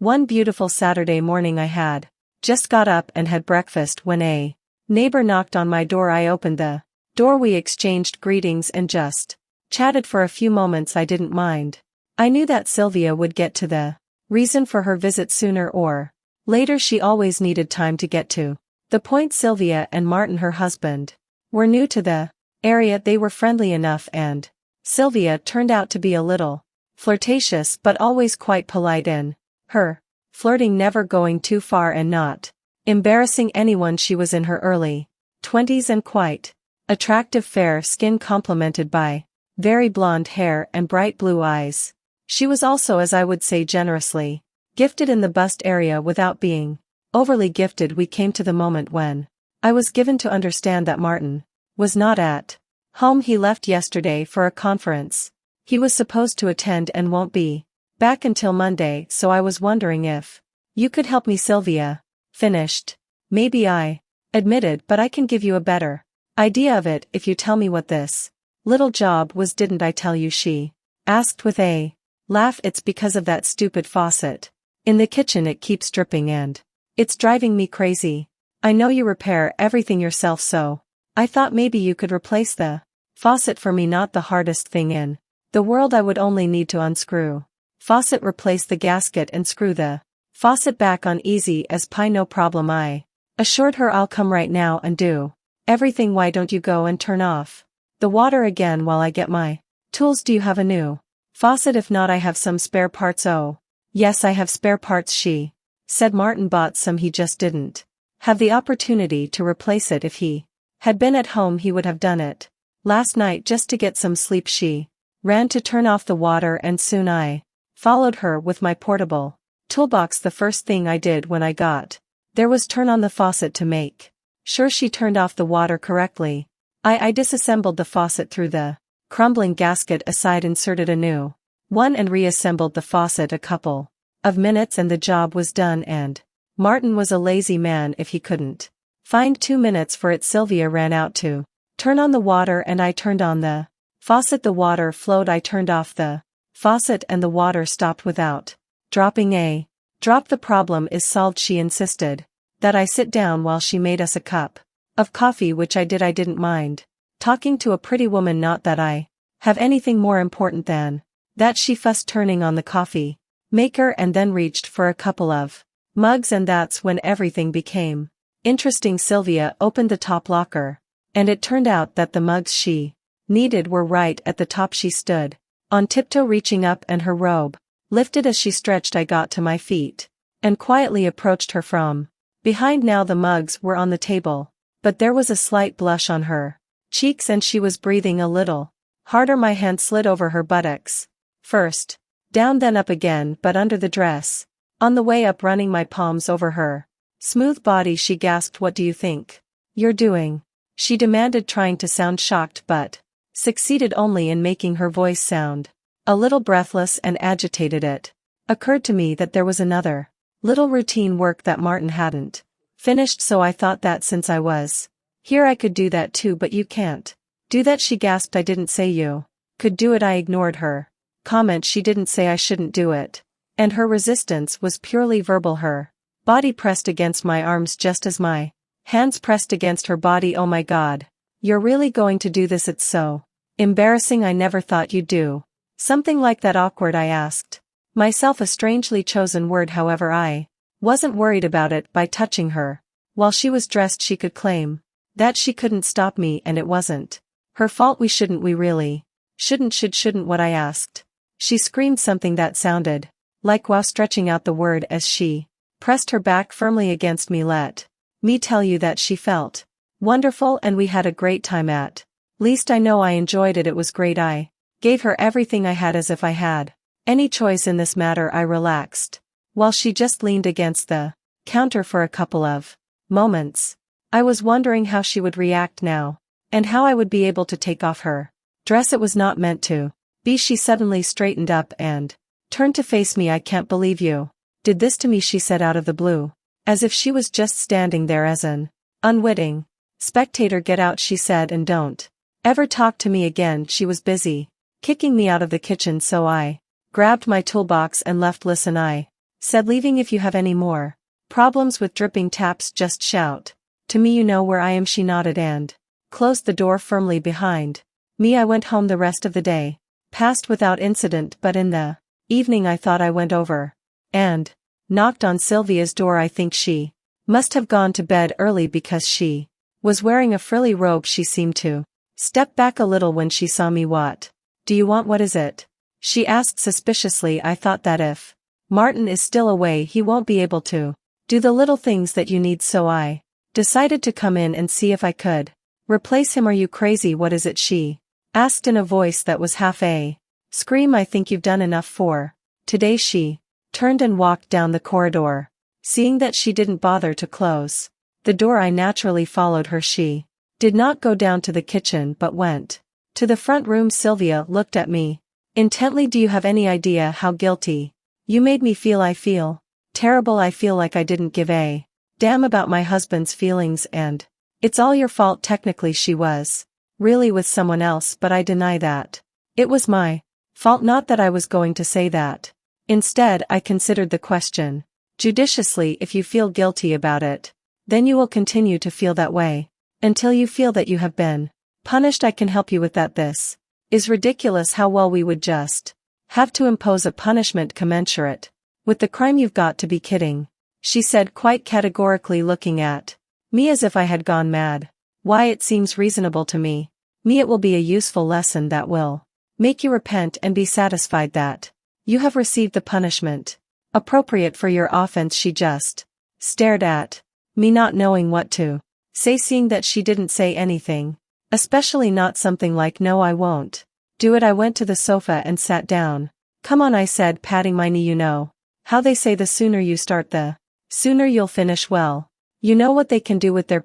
One beautiful Saturday morning I had just got up and had breakfast when a neighbor knocked on my door. I opened the door, we exchanged greetings and just chatted for a few moments. I didn't mind. I knew that Sylvia would get to the reason for her visit sooner or later. She always needed time to get to the point. Sylvia and Martin, her husband, were new to the area. They were friendly enough, and Sylvia turned out to be a little flirtatious but always quite polite in her flirting, never going too far and not embarrassing anyone. She was in her early 20s and quite attractive, fair skin complemented by very blonde hair and bright blue eyes. She was also, as I would say, generously gifted in the bust area without being overly gifted. We came to the moment when I was given to understand that Martin was not at home. He left yesterday for a conference he was supposed to attend and won't be back until Monday, so I was wondering if you could help me. Sylvia finished. Maybe, I admitted, but I can give you a better idea of it if you tell me what this little job was. Didn't I tell you? She asked with a laugh. It's because of that stupid faucet in the kitchen. It keeps dripping and it's driving me crazy. I know you repair everything yourself, so I thought maybe you could replace the faucet for me. Not the hardest thing in the world. I would only need to unscrew faucet, replace the gasket and screw the faucet back on. Easy as pie, no problem, I assured her. I'll come right now and do everything. Why don't you go and turn off the water again while I get my tools? Do you have a new faucet? If not, I have some spare parts. Oh, yes, I have spare parts, she said. Martin bought some. He just didn't have the opportunity to replace it. If he had been at home, he would have done it last night just to get some sleep. She ran to turn off the water and soon I followed her with my portable toolbox. The first thing I did when I got there was turn on the faucet to make sure she turned off the water correctly. I disassembled the faucet, threw the crumbling gasket aside, inserted a new one and reassembled the faucet. A couple of minutes and the job was done, and Martin was a lazy man if he couldn't find 2 minutes for it. Sylvia ran out to turn on the water and I turned on the faucet. The water flowed. I turned off the faucet and the water stopped without dropping a drop. The problem is solved. She insisted that I sit down while she made us a cup of coffee, which I did. I didn't mind talking to a pretty woman, not that I have anything more important than that. She fussed turning on the coffee maker and then reached for a couple of mugs, and that's when everything became interesting. Sylvia opened the top locker, and it turned out that the mugs she needed were right at the top. She stood on tiptoe, reaching up, and her robe lifted as she stretched. I got to my feet and quietly approached her from behind. Now the mugs were on the table, but there was a slight blush on her cheeks and she was breathing a little harder. My hand slid over her buttocks, first down then up again, but under the dress. On the way up, running my palms over her smooth body, she gasped, "What do you think you're doing?" she demanded, trying to sound shocked but succeeded only in making her voice sound a little breathless and agitated. It occurred to me that there was another little routine work that Martin hadn't finished, so I thought that since I was here I could do that too. But you can't do that, she gasped. I didn't say you could do it. I ignored her comment. She didn't say I shouldn't do it, and her resistance was purely verbal. Her body pressed against my arms just as my hands pressed against her body. Oh my God, you're really going to do this? It's so embarrassing. I never thought you'd do something like that. Awkward, I asked myself a strangely chosen word. However, I wasn't worried about it. By touching her while she was dressed, she could claim that she couldn't stop me, and it wasn't her fault. We really shouldn't what? I asked. She screamed something that sounded like wow, stretching out the word as she pressed her back firmly against me. Let me tell you that she felt wonderful, and we had a great time. At least I know I enjoyed it. It was great. I gave her everything I had, as if I had any choice in this matter. I relaxed while she just leaned against the counter for a couple of moments. I was wondering how she would react now, and how I would be able to take off her dress. It was not meant to be. She suddenly straightened up and turned to face me. I can't believe you did this to me, she said out of the blue, as if she was just standing there as an unwitting spectator. Get out, she said, and don't ever talk to me again. She was busy kicking me out of the kitchen, so I grabbed my toolbox and left. Listen, I Said leaving if you have any more problems with dripping taps just shout. To me you know where I am, she nodded and closed the door firmly behind me. I went home. The rest of the day passed without incident, but in the evening I thought I went over and knocked on Sylvia's door. I think she must have gone to bed early because she was wearing a frilly robe. She seemed to step back a little when she saw me. What do you want? What is it? She asked suspiciously. I thought that if Martin is still away he won't be able to do the little things that you need, so I decided to come in and see if I could replace him. Are you crazy? What is it? She asked in a voice that was half a scream. I think you've done enough for today. She turned and walked down the corridor. Seeing that she didn't bother to close the door, I naturally followed her. She did not go down to the kitchen but went to the front room. Sylvia looked at me intently. Do you have any idea how guilty you made me feel? I feel terrible. I feel like I didn't give a damn about my husband's feelings, and it's all your fault. Technically she was really with someone else, but I deny that. It was my fault, not that I was going to say that. Instead, I considered the question judiciously. If you feel guilty about it, then you will continue to feel that way until you feel that you have been punished. I can help you with that. This is ridiculous. How well we would just have to impose a punishment commensurate with the crime. You've got to be kidding, she said quite categorically, looking at me as if I had gone mad. Why, it seems reasonable to me. It will be a useful lesson that will make you repent and be satisfied that you have received the punishment appropriate for your offense. She just stared at me, not knowing what to say. Seeing that she didn't say anything, especially not something like "no, I won't do it," I went to the sofa and sat down. Come on, I said, patting my knee. You know how they say the sooner you start the sooner you'll finish. Well, you know what they can do with their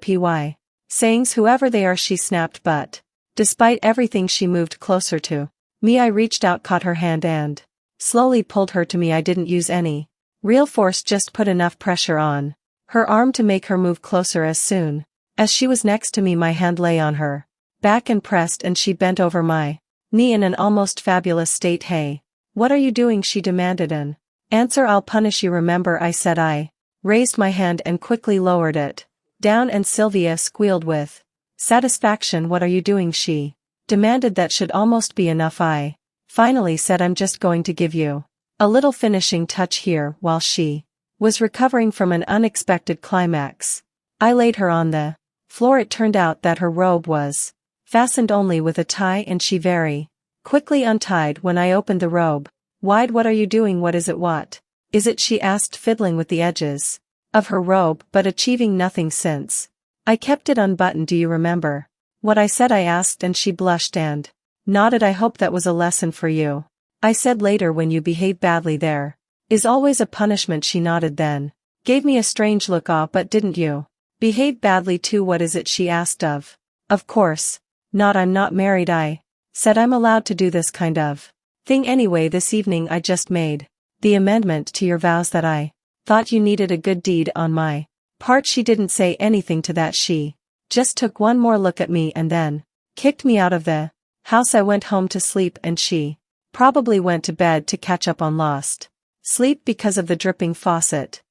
sayings, whoever they are, she snapped. But despite everything she moved closer to me. I reached out, caught her hand and slowly pulled her to me. I didn't use any real force, just put enough pressure on her arm to make her move closer. As soon as she was next to me, my hand lay on her back and pressed, and she bent over my knee in an almost fabulous state. Hey, what are you doing? She demanded an answer. I'll punish you, remember, I said. I raised my hand and quickly lowered it down, and Sylvia squealed with satisfaction. What are you doing? She demanded. That should almost be enough, I finally said. I'm just going to give you a little finishing touch here. While she was recovering from an unexpected climax, I laid her on the floor. It turned out that her robe was fastened only with a tie, and she very quickly untied when I opened the robe wide. What are you doing? What is it? What is it? She asked, fiddling with the edges of her robe but achieving nothing since I kept it unbuttoned. Do you remember what I said? I asked, and she blushed and nodded. I hope that was a lesson for you, I said. Later, when you behave badly, there is always a punishment. She nodded, then gave me a strange look. Ah, but didn't you behave badly too? What is it? She asked. Of course not. I'm not married, I said. I'm allowed to do this kind of thing anyway. This evening I just made the amendment to your vows that I thought you needed a good deed on my part. She didn't say anything to that. She just took one more look at me and then kicked me out of the house. I went home to sleep, and she probably went to bed to catch up on lost sleep because of the dripping faucet.